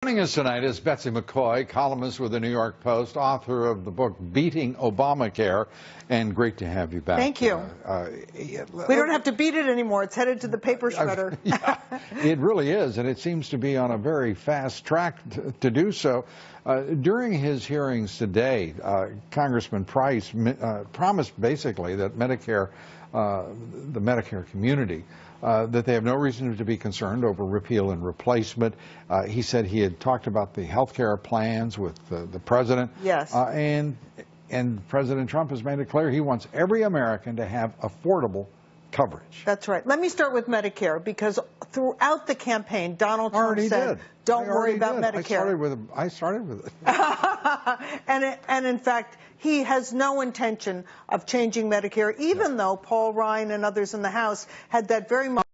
Joining us tonight is Betsy McCaughey, columnist with the New York Post, author of the book Beating Obamacare, and great to have you back. Thank you. We don't have to beat it anymore. It's headed to the paper shredder. Yeah, it really is, and it seems to be on a very fast track to do so. During his hearings today, Congressman Price promised basically that Medicare, the Medicare community, that they have no reason to be concerned over repeal and replacement. He said he had talked about the health care plans with the president. Yes. And President Trump has made it clear he wants every American to have affordable coverage. That's right. Let me start with Medicare, because throughout the campaign, Donald Trump said, don't worry about Medicare. I started with it. And in fact, he has no intention of changing Medicare, even though Paul Ryan and others in the House had that very much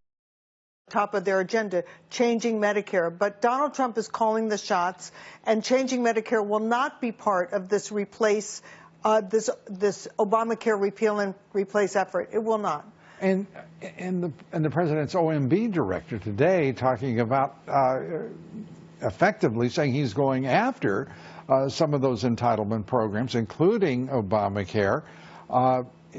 top of their agenda, changing Medicare. But Donald Trump is calling the shots, and changing Medicare will not be part of this this Obamacare repeal and replace effort. It will not. And the president's OMB director today talking about effectively saying he's going after some of those entitlement programs, including Obamacare,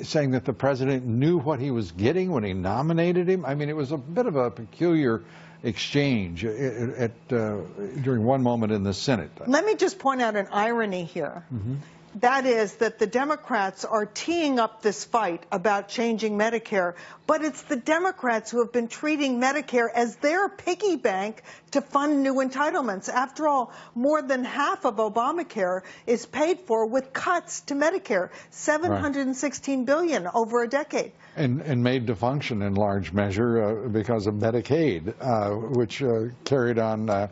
saying that the president knew what he was getting when he nominated him. I mean, it was a bit of a peculiar exchange during one moment in the Senate. Let me just point out an irony here. Mm-hmm. That is that the Democrats are teeing up this fight about changing Medicare, but it's the Democrats who have been treating Medicare as their piggy bank to fund new entitlements. After all, more than half of Obamacare is paid for with cuts to Medicare, $716 billion over a decade. And made to function in large measure because of Medicaid, which carried on, I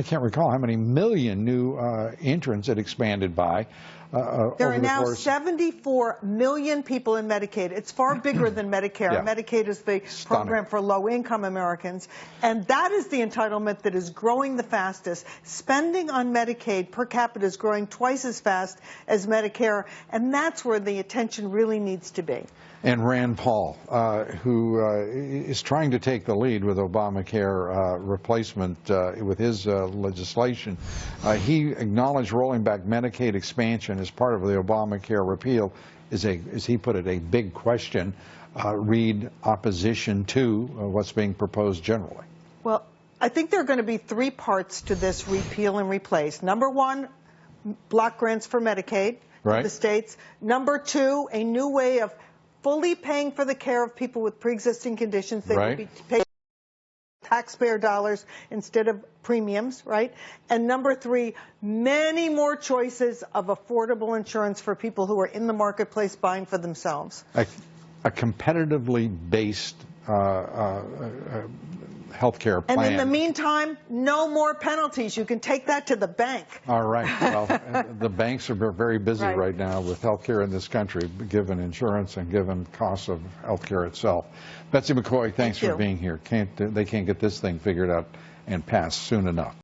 can't recall how many million new entrants it expanded by. There are now 74 million people in Medicaid. It's far bigger than Medicare. Yeah. Medicaid is the program for low-income Americans. And that is the entitlement that is growing the fastest. Spending on Medicaid per capita is growing twice as fast as Medicare, and that's where the attention really needs to be. And Rand Paul, who is trying to take the lead with Obamacare replacement with his legislation, he acknowledged rolling back Medicaid expansion as part of the Obamacare repeal is, as he put it, a big question. Read opposition to what's being proposed generally. Well, I think there are going to be three parts to this repeal and replace. Number one, block grants for Medicaid, the states. Number two, a new way of fully paying for the care of people with pre-existing conditions. They will be paid taxpayer dollars instead of premiums, right? And number three, many more choices of affordable insurance for people who are in the marketplace buying for themselves. A competitively based health care plan. And in the meantime, no more penalties. You can take that to the bank. All right. Well, the banks are very busy right now with health care in this country, given insurance and given costs of health care itself. Betsy McCaughey, thanks for being here. They can't get this thing figured out and passed soon enough.